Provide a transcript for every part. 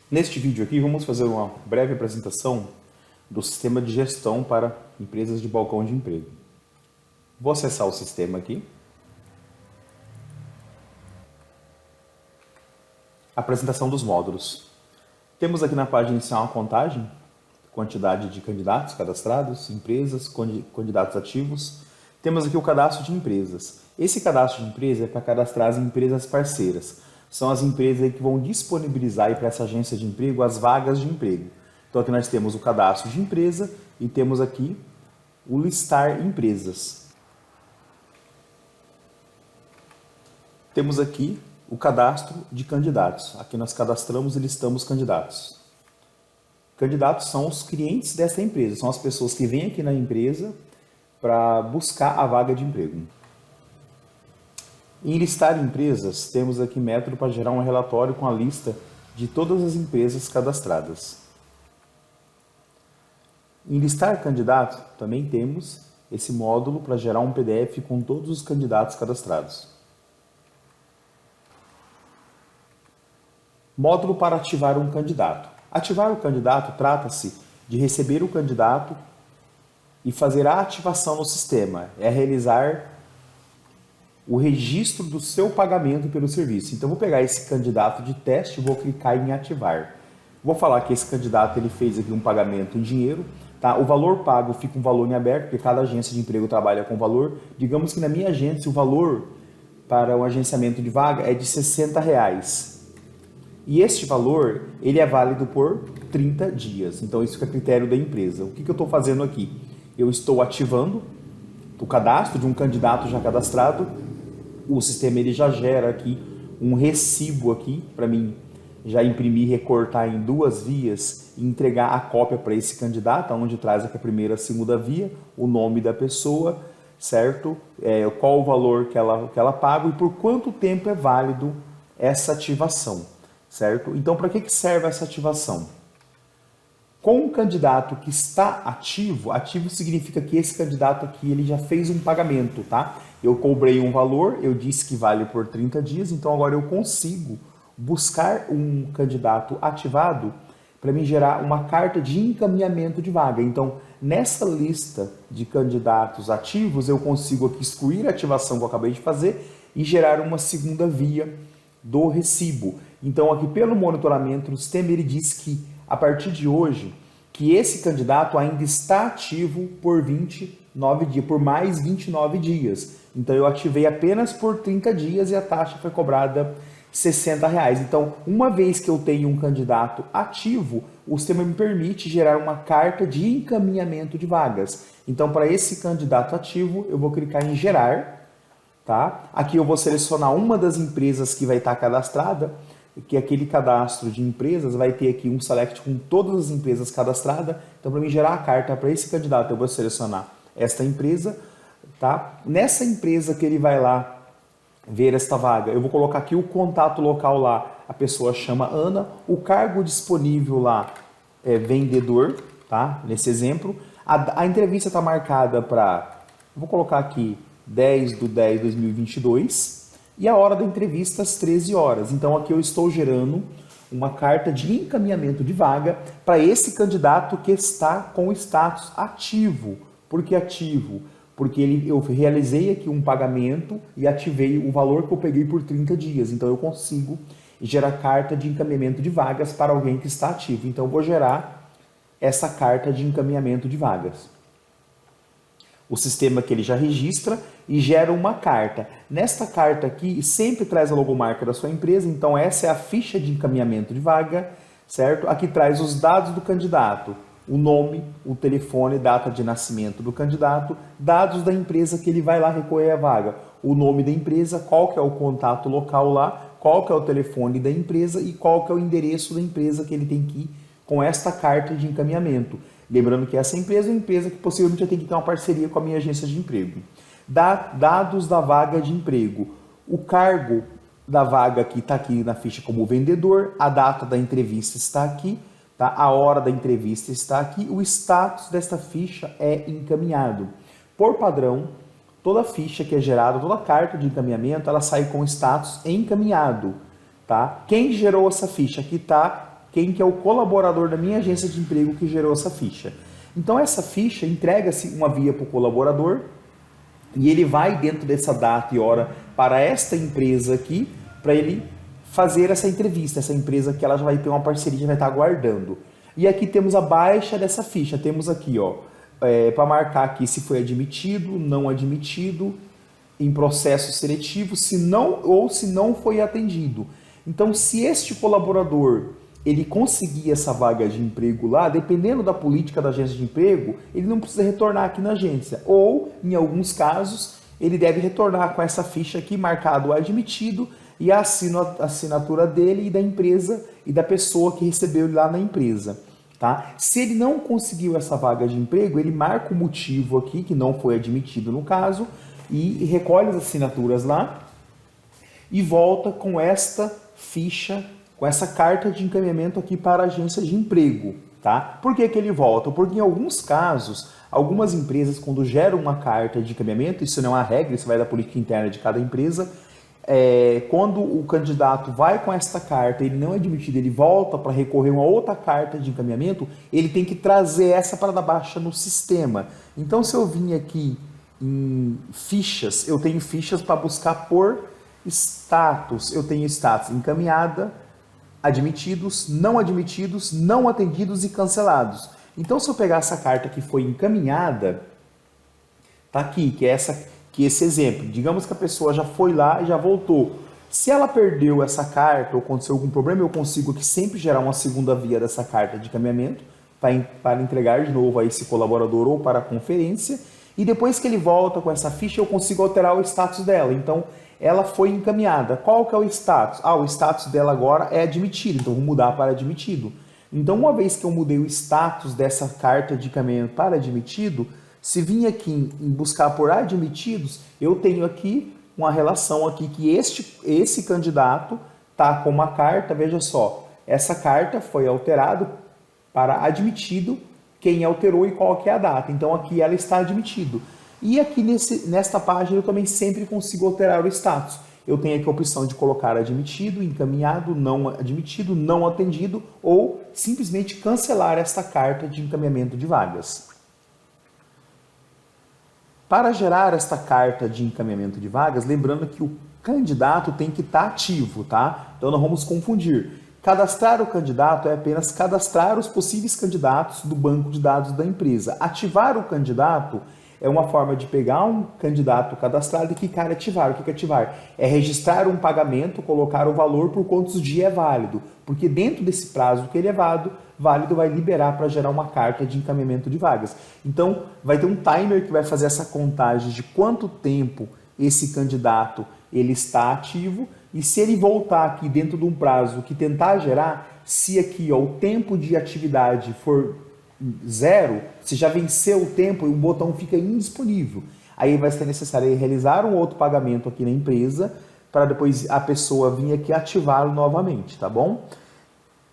Neste vídeo aqui vamos fazer uma breve apresentação do sistema de gestão para empresas de balcão de emprego. Vou acessar o sistema aqui. Apresentação dos módulos. Temos aqui na página inicial uma contagem, quantidade de candidatos cadastrados, empresas, candidatos ativos. Temos aqui o cadastro de empresas. Esse cadastro de empresa é para cadastrar as empresas parceiras. São as empresas que vão disponibilizar para essa agência de emprego as vagas de emprego. Então aqui nós temos o cadastro de empresa e temos aqui o listar empresas. Temos aqui o cadastro de candidatos. Aqui nós cadastramos e listamos candidatos. Candidatos são os clientes dessa empresa, são as pessoas que vêm aqui na empresa para buscar a vaga de emprego. Em listar empresas, temos aqui método para gerar um relatório com a lista de todas as empresas cadastradas. Em listar candidato, também temos esse módulo para gerar um PDF com todos os candidatos cadastrados. Módulo para ativar um candidato. Ativar o candidato trata-se de receber o candidato e fazer a ativação no sistema. É realizar o registro do seu pagamento pelo serviço. Então, vou pegar esse candidato de teste e vou clicar em ativar. Vou falar que esse candidato ele fez aqui um pagamento em dinheiro. Tá? O valor pago fica um valor em aberto, porque cada agência de emprego trabalha com valor. Digamos que na minha agência o valor para o agenciamento de vaga é de R$60. E este valor ele é válido por 30 dias. Então, isso fica a critério da empresa. O que eu estou fazendo aqui? Eu estou ativando o cadastro de um candidato já cadastrado. O sistema ele já gera aqui um recibo aqui para mim já imprimir, recortar em 2 vias e entregar a cópia para esse candidato, onde traz aqui a primeira e a segunda via, o nome da pessoa, certo? Qual o valor que ela paga e por quanto tempo é válido essa ativação, certo? Então, para que serve essa ativação? Com um candidato que está ativo, ativo significa que esse candidato aqui ele já fez um pagamento, tá? Eu cobrei um valor, eu disse que vale por 30 dias, então agora eu consigo buscar um candidato ativado para me gerar uma carta de encaminhamento de vaga. Então, nessa lista de candidatos ativos, eu consigo aqui excluir a ativação que eu acabei de fazer e gerar uma segunda via do recibo. Então, aqui pelo monitoramento, o sistema ele diz que a partir de hoje, que esse candidato ainda está ativo por 29 dias, por mais 29 dias. Então, eu ativei apenas por 30 dias e a taxa foi cobrada R$60. Então, uma vez que eu tenho um candidato ativo, o sistema me permite gerar uma carta de encaminhamento de vagas. Então, para esse candidato ativo, eu vou clicar em gerar, tá? Aqui eu vou selecionar uma das empresas que vai estar cadastrada, que aquele cadastro de empresas vai ter aqui um select com todas as empresas cadastradas. Então, para mim gerar a carta para esse candidato, eu vou selecionar esta empresa, tá? Nessa empresa que ele vai lá ver esta vaga, eu vou colocar aqui o contato local lá, a pessoa chama Ana, o cargo disponível lá é vendedor, tá? Nesse exemplo. A entrevista está marcada para, vou colocar aqui 10/10/2022, e a hora da entrevista às 13 horas. Então aqui eu estou gerando uma carta de encaminhamento de vaga para esse candidato que está com o status ativo. Por que ativo? Porque eu realizei aqui um pagamento e ativei o valor que eu peguei por 30 dias. Então eu consigo gerar carta de encaminhamento de vagas para alguém que está ativo. Então eu vou gerar essa carta de encaminhamento de vagas. O sistema que ele já registra e gera uma carta. Nesta carta aqui, sempre traz a logomarca da sua empresa, então essa é a ficha de encaminhamento de vaga, certo? Aqui traz os dados do candidato, o nome, o telefone, data de nascimento do candidato, dados da empresa que ele vai lá recolher a vaga, o nome da empresa, qual que é o contato local lá, qual que é o telefone da empresa e qual que é o endereço da empresa que ele tem que ir com esta carta de encaminhamento. Lembrando que essa empresa é uma empresa que possivelmente tem que ter uma parceria com a minha agência de emprego. Dados da vaga de emprego. O cargo da vaga aqui está aqui na ficha como vendedor, a data da entrevista está aqui, tá? A hora da entrevista está aqui, o status desta ficha é encaminhado. Por padrão, toda ficha que é gerada, toda carta de encaminhamento, ela sai com status encaminhado. Tá? Quem gerou essa ficha? Aqui está quem que é o colaborador da minha agência de emprego que gerou essa ficha. Então essa ficha entrega-se uma via para o colaborador e ele vai dentro dessa data e hora para esta empresa aqui, para ele fazer essa entrevista, essa empresa que ela já vai ter uma parceria, já vai estar aguardando. E aqui temos a baixa dessa ficha, temos aqui, ó, para marcar aqui se foi admitido, não admitido, em processo seletivo, se não ou se não foi atendido. Então, se este colaborador ele conseguir essa vaga de emprego lá, dependendo da política da agência de emprego, ele não precisa retornar aqui na agência. Ou, em alguns casos, ele deve retornar com essa ficha aqui marcado admitido e a assinatura dele e da empresa e da pessoa que recebeu ele lá na empresa. Tá? Se ele não conseguiu essa vaga de emprego, ele marca o motivo aqui, que não foi admitido no caso, e recolhe as assinaturas lá e volta com esta ficha, com essa carta de encaminhamento aqui para a agência de emprego. Tá? Por que que ele volta? Porque em alguns casos, algumas empresas, quando geram uma carta de encaminhamento, isso não é uma regra, isso vai da política interna de cada empresa, quando o candidato vai com esta carta, ele não é admitido, ele volta para recorrer uma outra carta de encaminhamento, ele tem que trazer essa para dar baixa no sistema. Então, se eu vim aqui em fichas, eu tenho fichas para buscar por status. Eu tenho status encaminhada, admitidos, não atendidos e cancelados. Então, se eu pegar essa carta que foi encaminhada, tá aqui, que esse exemplo. Digamos que a pessoa já foi lá e já voltou. Se ela perdeu essa carta ou aconteceu algum problema, eu consigo aqui sempre gerar uma segunda via dessa carta de encaminhamento para entregar de novo a esse colaborador ou para a conferência. E depois que ele volta com essa ficha, eu consigo alterar o status dela. Então, ela foi encaminhada. Qual que é o status? O status dela agora é admitido. Então, vou mudar para admitido. Então, uma vez que eu mudei o status dessa carta de encaminhamento para admitido, se vir aqui em buscar por admitidos, eu tenho aqui uma relação aqui que esse candidato está com uma carta, veja só, essa carta foi alterada para admitido, quem alterou e qual que é a data. Então aqui ela está admitido. E aqui nesta página eu também sempre consigo alterar o status. Eu tenho aqui a opção de colocar admitido, encaminhado, não admitido, não atendido ou simplesmente cancelar esta carta de encaminhamento de vagas. Para gerar esta carta de encaminhamento de vagas, lembrando que o candidato tem que estar ativo, tá? Então não vamos confundir. Cadastrar o candidato é apenas cadastrar os possíveis candidatos do banco de dados da empresa. Ativar o candidato é uma forma de pegar um candidato cadastrado e clicar em ativar. O que é ativar? É registrar um pagamento, colocar o valor por quantos dias é válido. Porque dentro desse prazo que ele é válido vai liberar para gerar uma carta de encaminhamento de vagas. Então, vai ter um timer que vai fazer essa contagem de quanto tempo esse candidato ele está ativo e se ele voltar aqui dentro de um prazo que tentar gerar, se aqui ó, o tempo de atividade for 0, se já venceu o tempo e o botão fica indisponível, aí vai ser necessário realizar um outro pagamento aqui na empresa para depois a pessoa vir aqui ativá-lo novamente, tá bom?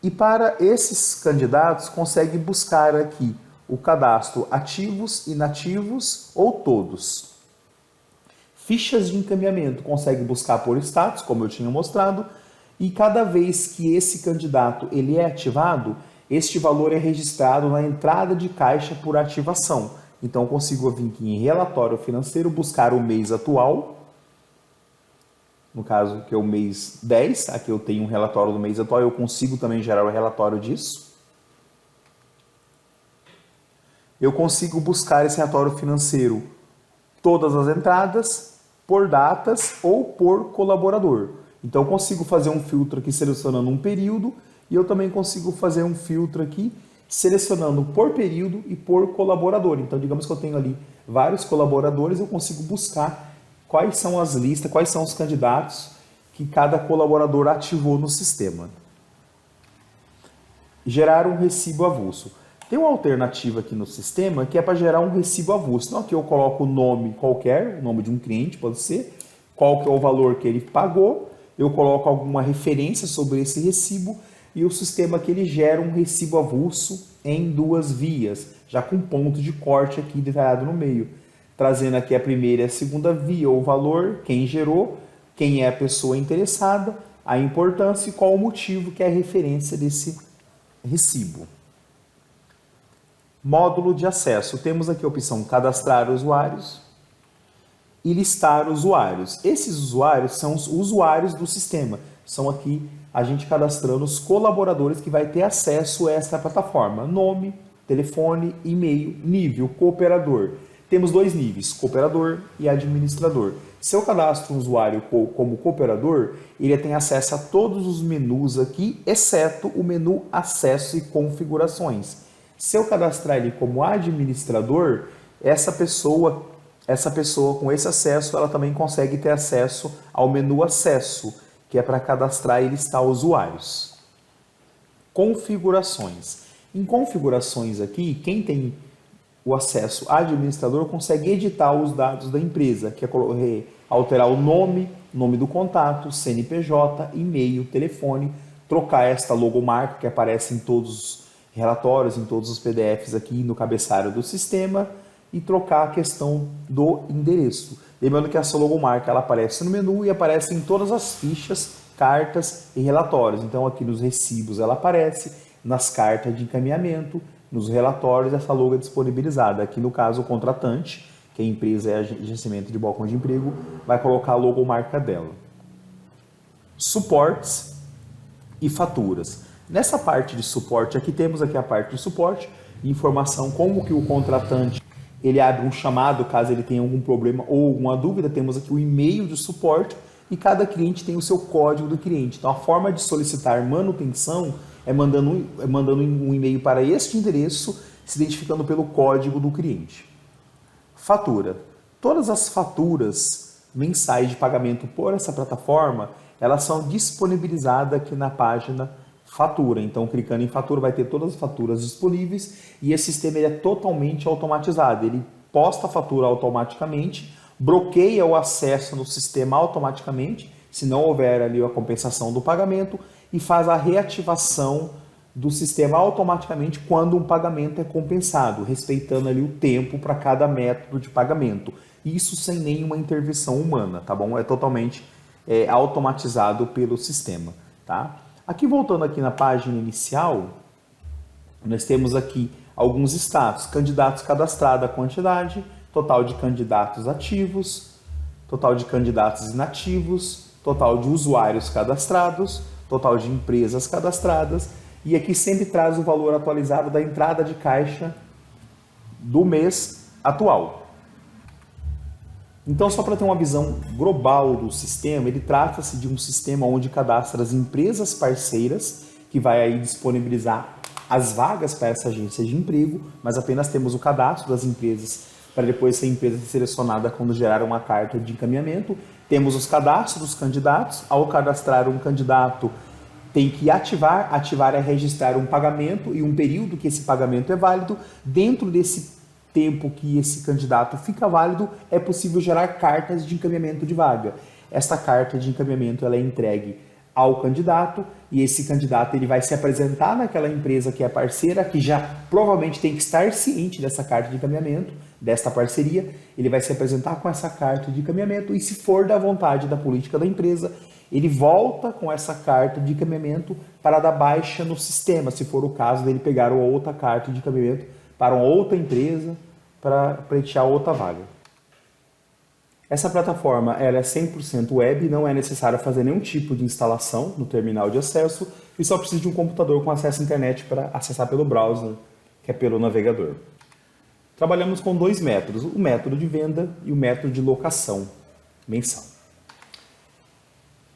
E para esses candidatos, consegue buscar aqui o cadastro ativos, inativos ou todos. Fichas de encaminhamento, consegue buscar por status, como eu tinha mostrado, e cada vez que esse candidato ele é ativado, este valor é registrado na entrada de caixa por ativação. Então, eu consigo vir aqui em relatório financeiro, buscar o mês atual, no caso que é o mês 10, aqui eu tenho um relatório do mês atual, eu consigo também gerar o relatório disso. Eu consigo buscar esse relatório financeiro, todas as entradas, por datas ou por colaborador. Então eu consigo fazer um filtro aqui selecionando um período e eu também consigo fazer um filtro aqui selecionando por período e por colaborador. Então digamos que eu tenho ali vários colaboradores, eu consigo buscar quais são as listas, quais são os candidatos que cada colaborador ativou no sistema. Gerar um recibo avulso. Tem uma alternativa aqui no sistema que é para gerar um recibo avulso. Então aqui eu coloco o nome qualquer, o nome de um cliente pode ser, qual que é o valor que ele pagou, eu coloco alguma referência sobre esse recibo e o sistema aqui ele gera um recibo avulso em 2 vias, já com ponto de corte aqui detalhado no meio, trazendo aqui a primeira e a segunda via, o valor, quem gerou, quem é a pessoa interessada, a importância e qual o motivo que é a referência desse recibo. Módulo de acesso. Temos aqui a opção cadastrar usuários e listar usuários. Esses usuários são os usuários do sistema. São aqui a gente cadastrando os colaboradores que vai ter acesso a esta plataforma. Nome, telefone, e-mail, nível, cooperador. Temos dois níveis, cooperador e administrador. Se eu cadastro um usuário como cooperador, ele tem acesso a todos os menus aqui, exceto o menu acesso e configurações. Se eu cadastrar ele como administrador, essa pessoa com esse acesso, ela também consegue ter acesso ao menu acesso, que é para cadastrar e listar usuários. Configurações. Em configurações aqui, quem tem o acesso administrador consegue editar os dados da empresa, que é alterar o nome do contato, CNPJ, e-mail, telefone, trocar esta logomarca que aparece em todos os relatórios, em todos os PDFs aqui no cabeçalho do sistema e trocar a questão do endereço. Lembrando que essa logomarca ela aparece no menu e aparece em todas as fichas, cartas e relatórios. Então aqui nos recibos ela aparece, nas cartas de encaminhamento, nos relatórios essa logo é disponibilizada. Aqui no caso o contratante, que a empresa é agenciamento de balcão de emprego, vai colocar a logomarca dela. Suportes e faturas. Nessa parte de suporte, aqui temos aqui a parte de suporte, informação como que o contratante ele abre um chamado caso ele tenha algum problema ou alguma dúvida. Temos aqui o e-mail de suporte e cada cliente tem o seu código do cliente. Então a forma de solicitar manutenção é mandando um e-mail para este endereço, se identificando pelo código do cliente. Fatura. Todas as faturas mensais de pagamento por essa plataforma, elas são disponibilizadas aqui na página Fatura. Então, clicando em Fatura, vai ter todas as faturas disponíveis e esse sistema ele é totalmente automatizado. Ele posta a fatura automaticamente, bloqueia o acesso no sistema automaticamente, se não houver ali a compensação do pagamento, e faz a reativação do sistema automaticamente quando um pagamento é compensado, respeitando ali o tempo para cada método de pagamento. Isso sem nenhuma intervenção humana, tá bom? É totalmente automatizado pelo sistema, tá? Aqui voltando aqui na página inicial, nós temos aqui alguns status: candidatos cadastrados, a quantidade, total de candidatos ativos, total de candidatos inativos, total de usuários cadastrados, total de empresas cadastradas, e aqui sempre traz o valor atualizado da entrada de caixa do mês atual. Então, só para ter uma visão global do sistema, ele trata-se de um sistema onde cadastra as empresas parceiras, que vai aí disponibilizar as vagas para essa agência de emprego, mas apenas temos o cadastro das empresas para depois ser a empresa selecionada quando gerar uma carta de encaminhamento. Temos os cadastros dos candidatos. Ao cadastrar um candidato, tem que ativar é registrar um pagamento e um período que esse pagamento é válido. Dentro desse tempo que esse candidato fica válido, é possível gerar cartas de encaminhamento de vaga. Esta carta de encaminhamento ela é entregue ao candidato e esse candidato ele vai se apresentar naquela empresa que é parceira, que já provavelmente tem que estar ciente dessa carta de encaminhamento, desta parceria. Ele vai se apresentar com essa carta de encaminhamento e, se for da vontade da política da empresa, ele volta com essa carta de encaminhamento para dar baixa no sistema, se for o caso dele pegar outra carta de encaminhamento para uma outra empresa para pleitear outra vaga. Essa plataforma ela é 100% web, não é necessário fazer nenhum tipo de instalação no terminal de acesso e só precisa de um computador com acesso à internet para acessar pelo browser, que é pelo navegador. Trabalhamos com dois métodos, o método de venda e o método de locação mensal.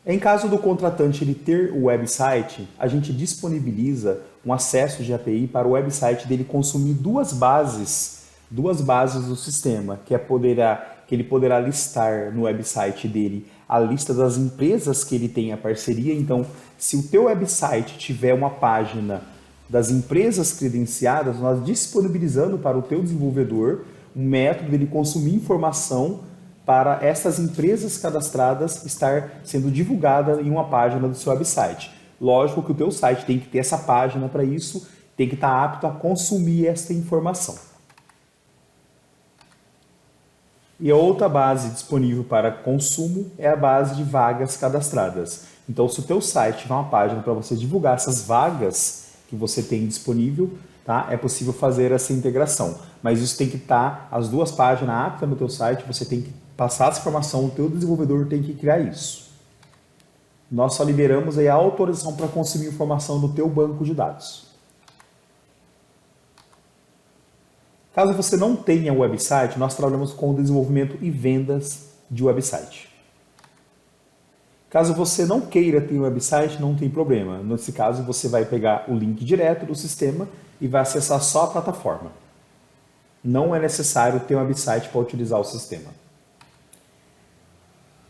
Em caso do contratante ele ter o website, a gente disponibiliza um acesso de API para o website dele consumir duas bases do sistema, que ele poderá listar no website dele a lista das empresas que ele tem a parceria. Então, se o teu website tiver uma página das empresas credenciadas, nós disponibilizando para o teu desenvolvedor um método dele consumir informação para essas empresas cadastradas estar sendo divulgada em uma página do seu website. Lógico que o teu site tem que ter essa página para isso, tem que estar apto a consumir essa informação. E a outra base disponível para consumo é a base de vagas cadastradas. Então, se o teu site tiver uma página para você divulgar essas vagas que você tem disponível, tá? É possível fazer essa integração. Mas isso tem que estar, as duas páginas aptas no teu site, você tem que passar essa informação, o teu desenvolvedor tem que criar isso. Nós só liberamos aí a autorização para consumir informação do teu banco de dados. Caso você não tenha website, nós trabalhamos com o desenvolvimento e vendas de website. Caso você não queira ter um website, não tem problema. Nesse caso, você vai pegar o link direto do sistema e vai acessar só a plataforma. Não é necessário ter um website para utilizar o sistema.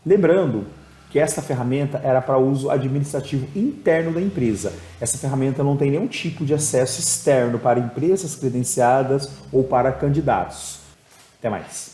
Lembrando que esta ferramenta era para uso administrativo interno da empresa. Essa ferramenta não tem nenhum tipo de acesso externo para empresas credenciadas ou para candidatos. Até mais.